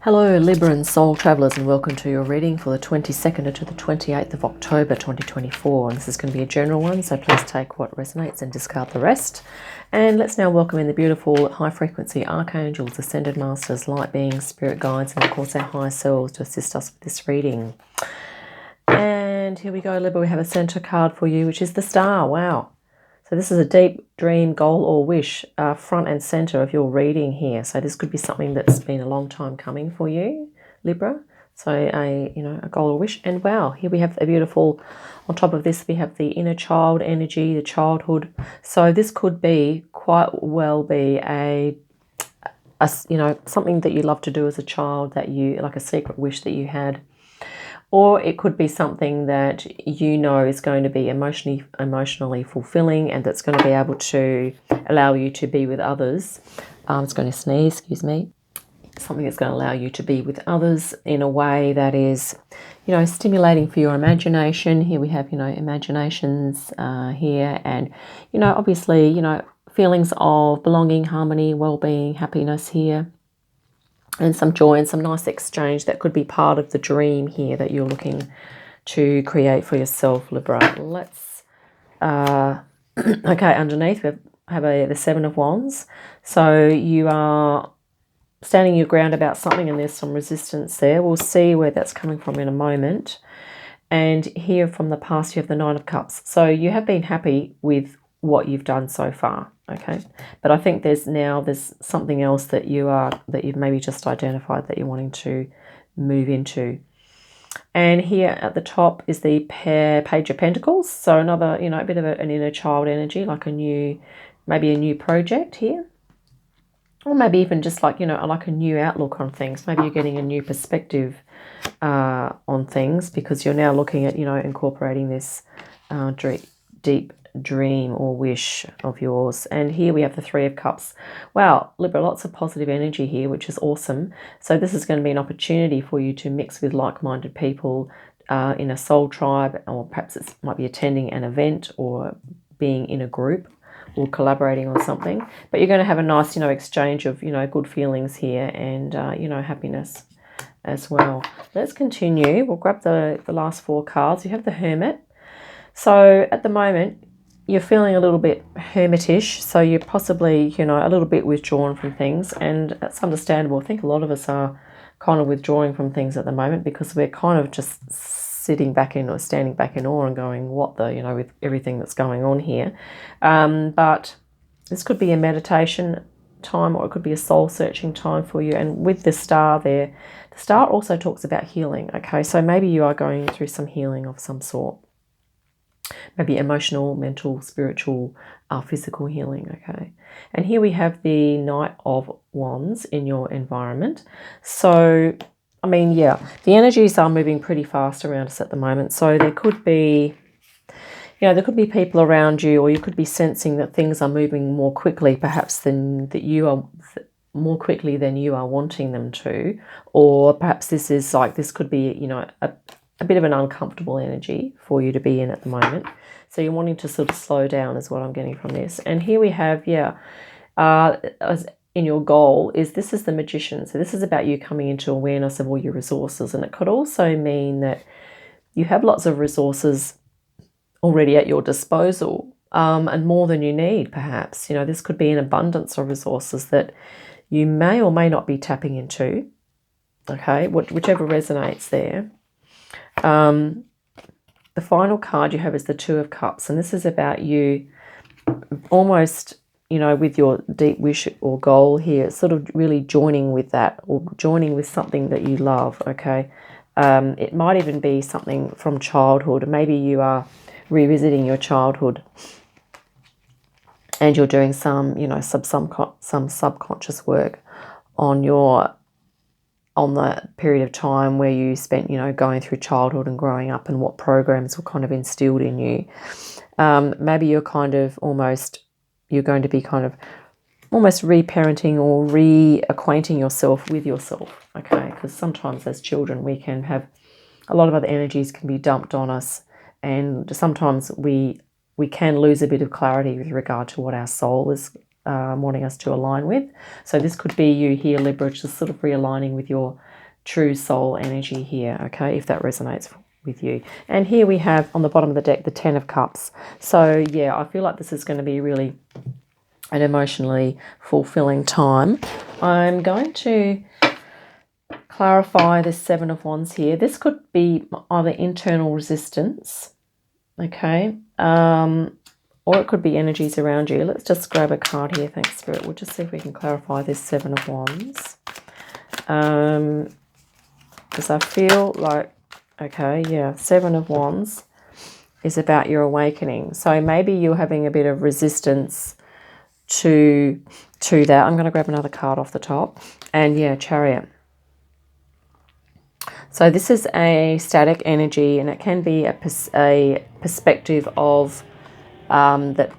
Hello Libra and Soul Travellers, and welcome to your reading for the 22nd to the 28th of October 2024. And this is going to be a general one, so please take what resonates and discard the rest. And let's now welcome in the beautiful high frequency archangels, ascended masters, light beings, spirit guides, and of course our higher selves to assist us with this reading. And here we go, Libra, we have a center card for you, which is the Star. Wow. So this is a deep dream, goal or wish, front and center of your reading here. So this could be something that's been a long time coming for you, Libra. So a goal or wish. And wow, here we have a beautiful, on top of this we have the inner child energy, the childhood. So this could be quite well be a something that you love to do as a child, that you, like a secret wish that you had. Or it could be something that you know is going to be emotionally fulfilling, and that's going to be able to allow you to be with others. It's going to sneeze, excuse me. Something that's going to allow you to be with others in a way that is, stimulating for your imagination. Here we have, imaginations here, and, obviously, feelings of belonging, harmony, well-being, happiness here. And some joy and some nice exchange that could be part of the dream here that you're looking to create for yourself, Libra. Let's, okay, underneath we have the Seven of Wands. So you are standing your ground about something, and there's some resistance there. We'll see where that's coming from in a moment. And here from the past, you have the Nine of Cups. So you have been happy with what you've done so far, okay, but I think there's something else that you've maybe just identified that you're wanting to move into. And here at the top is the Page of Pentacles. So another, a bit of an inner child energy, like maybe a new project here, or maybe even just like like a new outlook on things. Maybe you're getting a new perspective on things, because you're now looking at incorporating this deep dream or wish of yours. And here we have the Three of Cups. Wow, Libra, lots of positive energy here, which is awesome. So this is going to be an opportunity for you to mix with like-minded people in a soul tribe, or perhaps it might be attending an event or being in a group or collaborating on something. But you're going to have a nice exchange of good feelings here, and happiness as well. Let's continue. We'll grab the last four cards. You have the Hermit. So at the moment, you're feeling a little bit hermitish, so you're possibly, a little bit withdrawn from things, and that's understandable. I think a lot of us are kind of withdrawing from things at the moment, because we're kind of just sitting back in, or standing back in awe and going, what the, with everything that's going on here. But this could be a meditation time, or it could be a soul-searching time for you. And with the Star there, the Star also talks about healing, okay? So maybe you are going through some healing of some sort. Maybe emotional, mental, spiritual, physical healing, okay? And here we have the Knight of Wands in your environment. So, the energies are moving pretty fast around us at the moment. So there could be, there could be people around you, or you could be sensing that things are moving more quickly, perhaps than more quickly than you are wanting them to. Or perhaps this could be, a bit of an uncomfortable energy for you to be in at the moment. So you're wanting to sort of slow down is what I'm getting from this. And here we have, as in your goal, this is the Magician. So this is about you coming into awareness of all your resources. And it could also mean that you have lots of resources already at your disposal, and more than you need, perhaps. This could be an abundance of resources that you may or may not be tapping into, okay, whichever resonates there. The final card you have is the Two of Cups, and this is about you almost, with your deep wish or goal here, sort of really joining with that, or joining with something that you love, okay? It might even be something from childhood. Maybe you are revisiting your childhood, and you're doing some, some subconscious work on the period of time where you spent, going through childhood and growing up, and what programs were kind of instilled in you. Maybe you're going to be kind of almost reparenting or reacquainting yourself with yourself, okay? Because sometimes as children we can have a lot of other energies can be dumped on us, and sometimes we can lose a bit of clarity with regard to what our soul is wanting us to align with. So this could be you here, Libra, just sort of realigning with your true soul energy here, okay, if that resonates with you. And here we have on the bottom of the deck the 10 of Cups. So yeah, I feel like this is going to be really an emotionally fulfilling time. I'm going to clarify this 7 of Wands here. This could be either internal resistance, okay, or it could be energies around you. Let's just grab a card here, thanks Spirit. We'll just see if we can clarify this 7 of Wands. Because I feel like, okay, yeah, 7 of Wands is about your awakening. So maybe you're having a bit of resistance to that. I'm going to grab another card off the top. And yeah, Chariot. So this is a static energy, and it can be a perspective of that,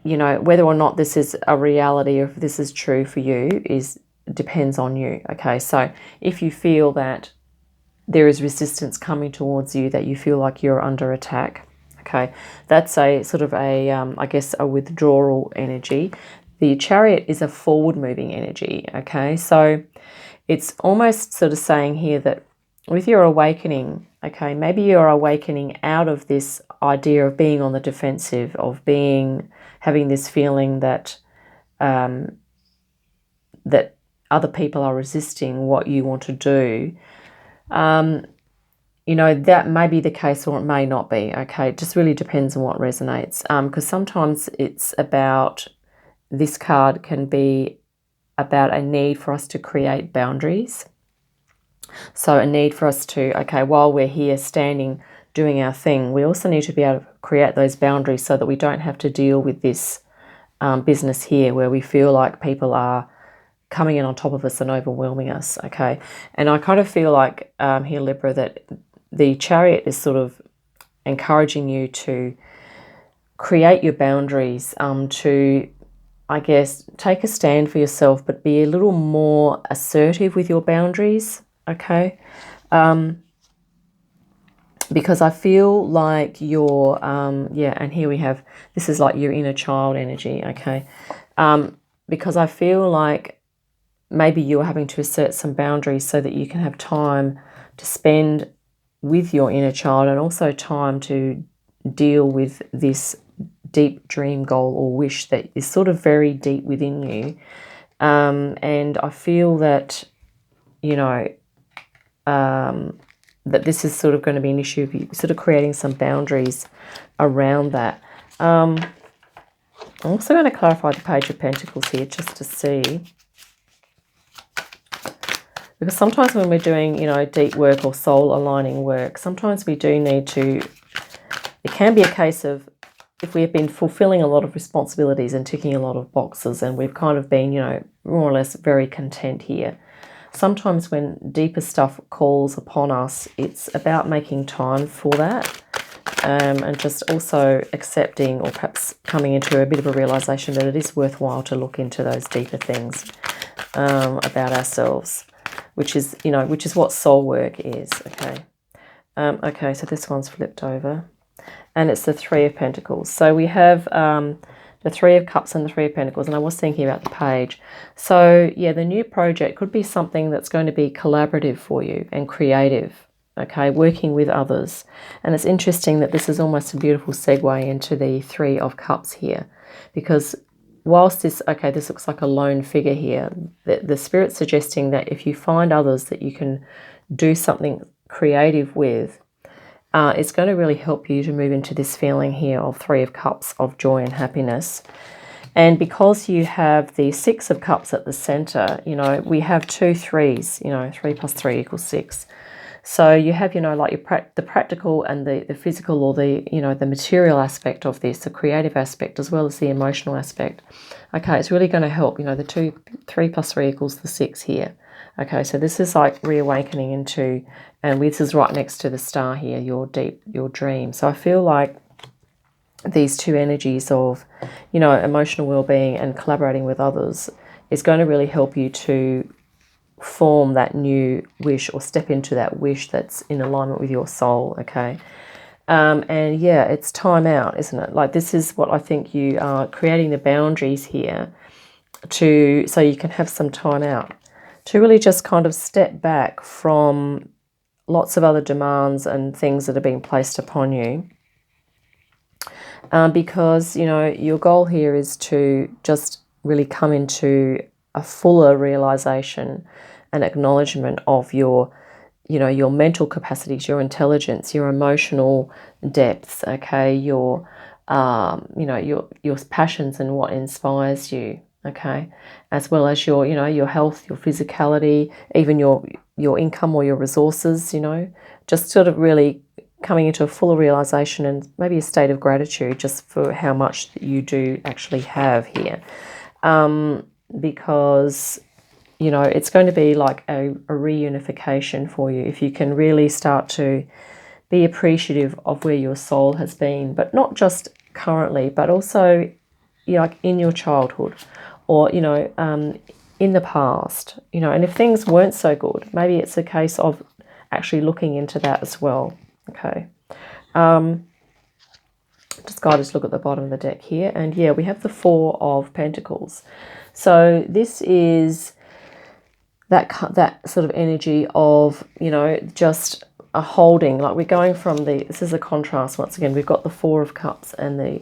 you know, whether or not this is a reality or if this is true for you depends on you. Okay, so if you feel that there is resistance coming towards you, that you feel like you're under attack, okay, that's a sort of a I guess a withdrawal energy. The Chariot is a forward moving energy, okay, so it's almost sort of saying here that with your awakening, okay, maybe you're awakening out of this idea of being on the defensive, of having this feeling that that other people are resisting what you want to do. You know, that may be the case or it may not be, okay? It just really depends on what resonates. Because sometimes it's about, this card can be about a need for us to create boundaries. So a need for us to, okay, while we're here standing, doing our thing, we also need to be able to create those boundaries so that we don't have to deal with this business here where we feel like people are coming in on top of us and overwhelming us, okay? And I kind of feel like here, Libra, that the Chariot is sort of encouraging you to create your boundaries, to, I guess, take a stand for yourself, but be a little more assertive with your boundaries, okay? Because I feel like you're, yeah, and here we have, this is like your inner child energy, okay? Because I feel like maybe you're having to assert some boundaries so that you can have time to spend with your inner child and also time to deal with this deep dream, goal or wish that is sort of very deep within you. And I feel that, you know, that this is sort of going to be an issue of you sort of creating some boundaries around that. I'm also going to clarify the Page of Pentacles here just to see. Because sometimes when we're doing, you know, deep work or soul aligning work, sometimes we do need to, it can be a case of if we've been fulfilling a lot of responsibilities and ticking a lot of boxes and we've kind of been, you know, more or less very content here. Sometimes when deeper stuff calls upon us, it's about making time for that, and just also accepting or perhaps coming into a bit of a realization that it is worthwhile to look into those deeper things about ourselves, which is, you know, which is what soul work is, okay? Okay, so this one's flipped over, and it's the Three of Pentacles. So we have the Three of Cups and the Three of Pentacles, and I was thinking about the Page. So yeah, the new project could be something that's going to be collaborative for you and creative, okay, working with others. And it's interesting that this is almost a beautiful segue into the Three of Cups here, because whilst this, okay, this looks like a lone figure here, the Spirit's suggesting that if you find others that you can do something creative with, it's going to really help you to move into this feeling here of Three of Cups, of joy and happiness. And because you have the Six of Cups at the center, you know, we have 2 threes, you know, 3 plus 3 equals 6. So you have, you know, like the practical and the physical, or the, you know, the material aspect of this, the creative aspect, as well as the emotional aspect. Okay, it's really going to help, you know, the 3 plus 3 equals the 6 here. Okay, so this is like reawakening into, and this is right next to the star here, your dream. So I feel like these two energies of, you know, emotional well-being and collaborating with others is going to really help you to form that new wish, or step into that wish that's in alignment with your soul, okay? And yeah, it's time out, isn't it? Like, this is what I think you are creating the boundaries here so you can have some time out. to really just kind of step back from lots of other demands and things that are being placed upon you. Because, you know, your goal here is to just really come into a fuller realization and acknowledgement of your, you know, your mental capacities, your intelligence, your emotional depths, okay, your, you know, your passions and what inspires you, okay, as well as your, you know, your health, your physicality, even your income or your resources, you know, just sort of really coming into a fuller realization and maybe a state of gratitude just for how much you do actually have here. Because, you know, it's going to be like a reunification for you if you can really start to be appreciative of where your soul has been, but not just currently, but also, you know, like in your childhood or, you know, in the past, you know, and if things weren't so good, maybe it's a case of actually looking into that as well. Okay, just guide us look at the bottom of the deck here, and yeah, we have the Four of Pentacles. So this is that sort of energy of, you know, just a holding. Like we're going from this is a contrast once again. We've got the Four of Cups and the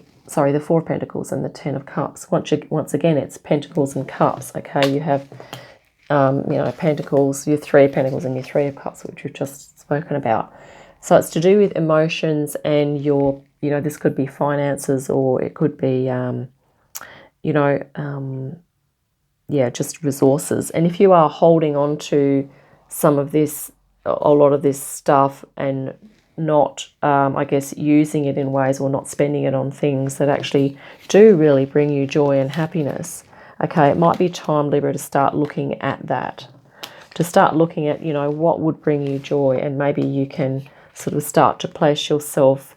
Four of Pentacles and the Ten of Cups. Once again, it's Pentacles and Cups. Okay, you have you know, Pentacles, your Three of Pentacles and your Three of Cups, which we've just spoken about. So it's to do with emotions and your, you know, this could be finances or it could be, you know, yeah, just resources. And if you are holding on to some of this, a lot of this stuff and not, I guess, using it in ways or not spending it on things that actually do really bring you joy and happiness, okay, it might be time, Libra, to start looking at that. To start looking at, you know, what would bring you joy, and maybe you can sort of start to place yourself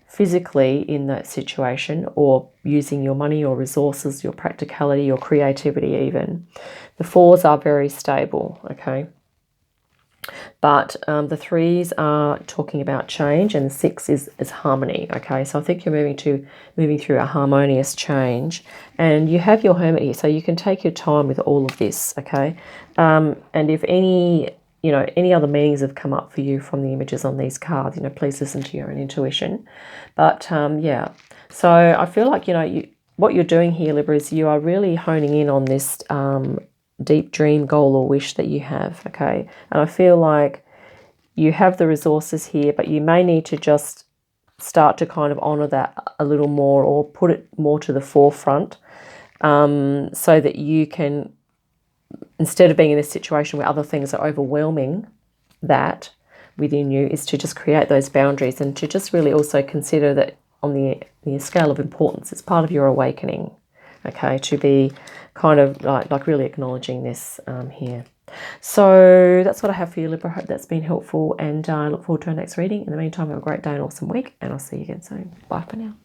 physically in that situation, or using your money, your resources, your practicality, your creativity even. The Fours are very stable, okay? But the Threes are talking about change, and the Six is harmony, okay? So I think you're moving through a harmonious change, and you have your Hermit here, so you can take your time with all of this, okay? And if any, you know, any other meanings have come up for you from the images on these cards, you know, please listen to your own intuition. But yeah, so I feel like, you know, what you're doing here, Libra, is you are really honing in on this deep dream, goal or wish that you have, okay? And I feel like you have the resources here, but you may need to just start to kind of honor that a little more, or put it more to the forefront, so that you can, instead of being in this situation where other things are overwhelming that within you, is to just create those boundaries and to just really also consider that on the scale of importance, it's part of your awakening, okay, to be kind of like really acknowledging this here. So that's what I have for you, Libra. I hope that's been helpful, and I look forward to our next reading. In the meantime, have a great day and awesome week, and I'll see you again soon. Bye for now.